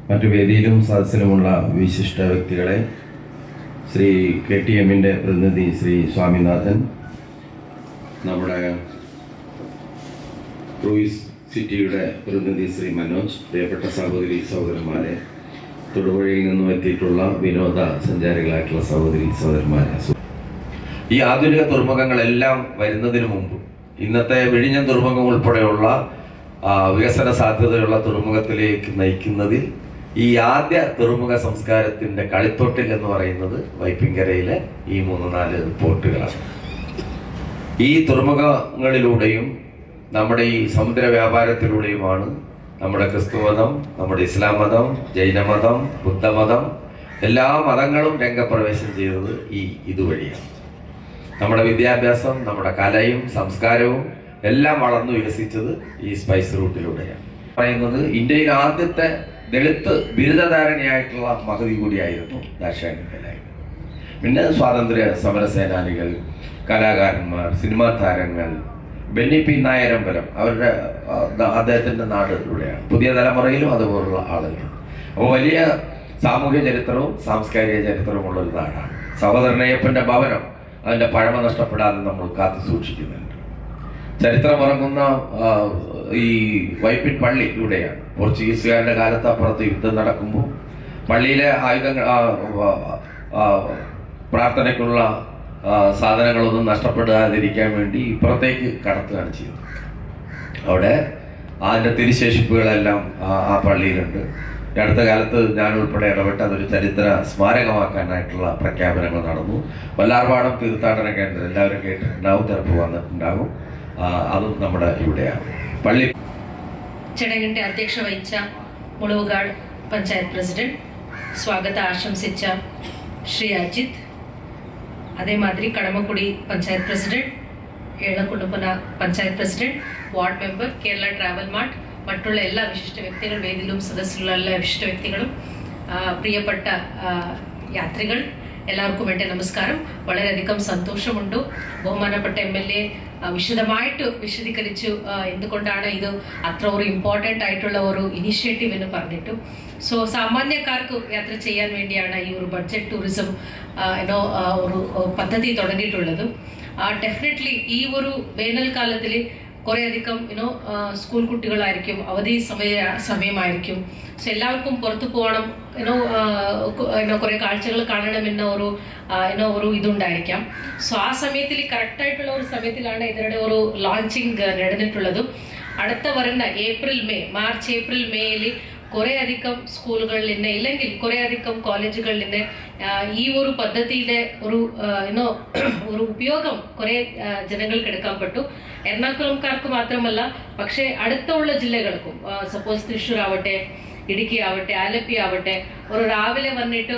മറ്റു വേദിയിലും സദസ്സിലുമുള്ള വിശിഷ്ട വ്യക്തികളെ, ശ്രീ KTMന്റെ പ്രതിനിധി ശ്രീ സ്വാമിനാഥൻ, നമ്മുടെ ക്രൂയിസ് സിറ്റിയുടെ പ്രതിനിധി ശ്രീ മനോജ്, പ്രിയപ്പെട്ട സഹോദരി സഹോദരന്മാരെ, തൊടുപുഴയിൽ നിന്നും എത്തിയിട്ടുള്ള വിനോദ സഞ്ചാരികളായിട്ടുള്ള സഹോദരി സഹോദരന്മാരെ, ഈ ആധുനിക തുറമുഖങ്ങളെല്ലാം വരുന്നതിന് മുമ്പ് ഇന്നത്തെ വിഴിഞ്ഞം തുറമുഖം ഉൾപ്പെടെയുള്ള വികസന സാധ്യതയുള്ള തുറമുഖത്തിലേക്ക് നയിക്കുന്നതിൽ ഈ ആദ്യ തുറമുഖ സംസ്കാരത്തിൻ്റെ കളിത്തൊട്ടിൽ എന്ന് പറയുന്നത് വൈപ്പിൻകരയിലെ ഈ 3-4 പോർട്ടുകളാണ്. ഈ തുറമുഖങ്ങളിലൂടെയും നമ്മുടെ ഈ സമുദ്ര വ്യാപാരത്തിലൂടെയുമാണ് നമ്മുടെ ക്രിസ്തുമതം, നമ്മുടെ ഇസ്ലാം മതം, ജൈനമതം, ബുദ്ധമതം, എല്ലാ മതങ്ങളും രംഗപ്രവേശം ചെയ്തത് ഇതുവഴിയാണ്. നമ്മുടെ വിദ്യാഭ്യാസം, നമ്മുടെ കലയും സംസ്കാരവും എല്ലാം വളർന്നു വികസിച്ചത് ഈ സ്പൈസ് റൂട്ടിലൂടെയാണ്. പറയുന്നത് ഇന്ത്യയിൽ ആദ്യത്തെ ദളിത് ബിരുദധാരണിയായിട്ടുള്ള മഹതി കൂടിയായിരുന്നു ദാക്ഷായണിക്കലായി. പിന്നെ സ്വാതന്ത്ര്യ സമര സേനാനികൾ, കലാകാരന്മാർ, സിനിമാ താരങ്ങൾ, ബെന്നി പി നായരമ്പലം, അവരുടെ അദ്ദേഹത്തിൻ്റെ നാട് ഇവിടെയാണ്. പുതിയ തലമുറയിലും അതുപോലുള്ള ആളുകൾ. അപ്പോൾ വലിയ സാമൂഹ്യ ചരിത്രവും സാംസ്കാരിക ചരിത്രവും ഉള്ളൊരു നാടാണ്. സഹോദരനയ്യപ്പൻ്റെ ഭവനം, അതിൻ്റെ പഴമ നഷ്ടപ്പെടാതെ നമ്മൾ കാത്തു സൂക്ഷിക്കുന്നുണ്ട്. ചരിത്രമുറങ്ങുന്ന ഈ വൈപ്പിൻ പള്ളി ഇവിടെയാണ്. പോർച്ചുഗീസുകാരുടെ കാലത്ത് അപ്പുറത്ത് യുദ്ധം നടക്കുമ്പോൾ പള്ളിയിലെ ആയുധങ്ങൾ, പ്രാർത്ഥനയ്ക്കുള്ള സാധനങ്ങളൊന്നും നഷ്ടപ്പെടാതിരിക്കാൻ വേണ്ടി ഇപ്പുറത്തേക്ക് കടത്തുകയാണ് ചെയ്യുന്നത്. അവിടെ അതിൻ്റെ തിരുശേഷിപ്പുകളെല്ലാം ആ പള്ളിയിലുണ്ട്. അടുത്ത കാലത്ത് ഞാൻ ഉൾപ്പെടെ ഇടപെട്ട് അതൊരു ചരിത്ര സ്മാരകമാക്കാനായിട്ടുള്ള പ്രഖ്യാപനങ്ങൾ നടന്നു. വല്ലാർപാടം തീർത്ഥാടന കേന്ദ്രം എല്ലാവരും കേട്ടിട്ടുണ്ടാവും, ചിലപ്പോൾ വന്നിട്ടുണ്ടാകും. അതും നമ്മുടെ ഇവിടെയാണ്. പള്ളി ചടങ്ങിന്റെ അധ്യക്ഷത വഹിച്ച മുളവുകാട് പഞ്ചായത്ത് പ്രസിഡന്റ്, സ്വാഗത ആശംസിച്ച ശ്രീ അജിത്, അതേമാതിരി കടമക്കുടി പഞ്ചായത്ത് പ്രസിഡന്റ്, ഏളക്കുണ്ടുപുന panchayat president, ward member, Kerala travel mart, മറ്റുള്ള എല്ലാ വിശിഷ്ട വ്യക്തികൾ, വേദിയിലും സദസ്സിലുള്ള എല്ലാ വിശിഷ്ട വ്യക്തികളും, പ്രിയപ്പെട്ട യാത്രികൾ, എല്ലാവർക്കും എൻ്റെ നമസ്കാരം. വളരെയധികം സന്തോഷമുണ്ട്. ബഹുമാനപ്പെട്ട MLA വിശദമായിട്ട് വിശദീകരിച്ചു എന്തുകൊണ്ടാണ് ഇത് അത്ര ഒരു ഇമ്പോർട്ടൻ്റ് ആയിട്ടുള്ള ഒരു ഇനിഷ്യേറ്റീവ് എന്ന് പറഞ്ഞിട്ടു. സോ സാമാന്യക്കാർക്ക് യാത്ര ചെയ്യാൻ വേണ്ടിയാണ് ഈ ഒരു ബഡ്ജറ്റ് ടൂറിസം ഒരു പദ്ധതി തുടങ്ങിയിട്ടുള്ളത്. ഡെഫിനറ്റ്ലി ഈ ഒരു വേനൽക്കാലത്തിൽ കുറേയധികം സ്കൂൾ കുട്ടികളായിരിക്കും, അവധി സമയമായിരിക്കും. സോ എല്ലാവർക്കും പുറത്തു പോകണം, കുറേ കാഴ്ചകൾ കാണണമെന്ന ഒരു ഇതുണ്ടായിരിക്കാം. സോ ആ സമയത്തിൽ കറക്റ്റായിട്ടുള്ള ഒരു സമയത്തിലാണ് ഇതിൻ്റെ ഒരു ലോഞ്ചിങ് നടന്നിട്ടുള്ളത്. അടുത്ത വരുന്ന മാർച്ച് ഏപ്രിൽ മേയിൽ കുറേയധികം സ്കൂളുകളിൽ നിന്ന്, ഇല്ലെങ്കിൽ കുറേയധികം കോളേജുകളിൽ നിന്ന് ഈ ഒരു പദ്ധതിയിലെ ഒരു ഉപയോഗം കുറേ ജനങ്ങൾക്ക് എടുക്കാൻ പറ്റൂ. എറണാകുളംകാർക്ക് മാത്രമല്ല, പക്ഷേ അടുത്തുള്ള ജില്ലകൾക്കും, സപ്പോസ് തൃശ്ശൂർ ആവട്ടെ, ഇടുക്കി ആവട്ടെ, ആലപ്പി ആവട്ടെ, ഒരു രാവിലെ വന്നിട്ട്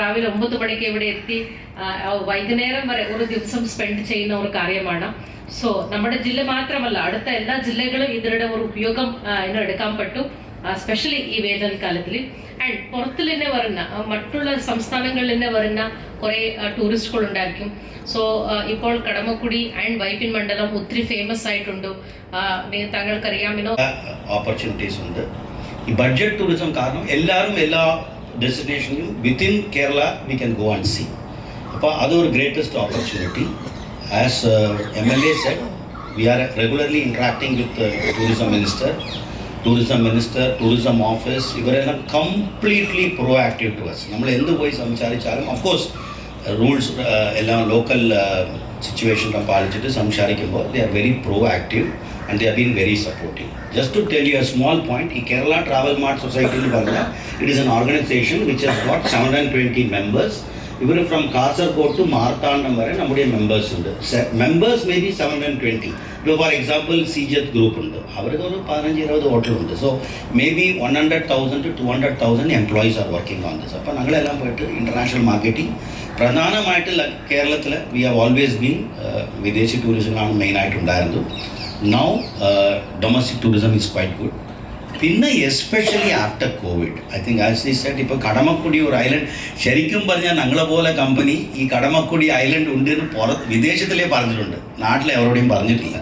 രാവിലെ 9 മണിക്ക് ഇവിടെ എത്തി വൈകുന്നേരം വരെ ഒരു ദിവസം സ്പെൻഡ് ചെയ്യുന്ന ഒരു കാര്യമാണ്. സോ നമ്മുടെ ജില്ല മാത്രമല്ല, അടുത്ത എല്ലാ ജില്ലകളും ഇതിന്റെ ഒരു ഉപയോഗം എടുക്കാൻ പറ്റും, സ്പെഷ്യലി ഈ വേനൽക്കാലത്തിൽ. ആൻഡ് പുറത്തിൽ തന്നെ വരുന്ന, മറ്റുള്ള സംസ്ഥാനങ്ങളിൽ തന്നെ വരുന്ന കുറേ ടൂറിസ്റ്റുകൾ ഉണ്ടായിരിക്കും. സോ ഇപ്പോൾ കടമക്കുടി ആൻഡ് വൈപ്പിൻ മണ്ഡലം ഒത്തിരി ഫേമസ് ആയിട്ടുണ്ട്. താങ്കൾക്കറിയാമോ, ഓപ്പർച്യൂണിറ്റീസ് ഉണ്ട്. ഈ ബഡ്ജറ്റ് ടൂറിസം കാരണം എല്ലാവരും എല്ലാ ഡെസ്റ്റിനേഷനിലും within Kerala we can go and see. അപ്പോൾ അതൊരു greatest opportunity. As MLA said, we are regularly interacting with the tourism minister, tourism office. ഇവരെല്ലാം കംപ്ലീറ്റ്ലി proactive to us. നമ്മൾ എന്ത് പോയി സംസാരിച്ചാലും ഓഫ്കോഴ്സ് റൂൾസ് എല്ലാം ലോക്കൽ സിറ്റുവേഷനെ പാലിച്ചിട്ട് സംസാരിക്കുമ്പോൾ they are very proactive and they have been very supportive. Just to tell you a small point, ഈ Kerala travel mart society എന്ന് പറഞ്ഞാൽ it is an organization which has got 720 members. ഇവർ from Kasaragod to Marthandam വരെ നമ്മുടെ members ഉണ്ട്. Members may be 720. ഇപ്പോൾ for example സീജത്ത് group ഉണ്ട്, അവർക്ക് ഒരു 15-20 ഹോട്ടലുണ്ട്. So maybe 100,000 to 200,000 employees are working on this. അപ്പോൾ ഞങ്ങളെല്ലാം പോയിട്ട് ഇൻ്റർനാഷണൽ മാർക്കറ്റിംഗ് പ്രധാനമായിട്ട് കേരളത്തിൽ വി ഹാവ് ഓൾവേസ് ബീൻ വിദേശി ടൂറിസമാണ് മെയിനായിട്ടുണ്ടായിരുന്നത്. Now domestic tourism is quite good. പിന്നെ especially after covid, I think as he said, ഇപ്പോൾ കടമക്കുടി ഒരു ഐലൻഡ്, ശരിക്കും പറഞ്ഞാൽ ഞങ്ങളെ പോലെ കമ്പനി ഈ കടമക്കുടി ഐലൻഡ് ഉണ്ട് എന്ന് വിദേശത്തിലേ പറഞ്ഞിട്ടുണ്ട്, നാട്ടിലെ അവരോടെയും പറഞ്ഞിട്ടില്ല.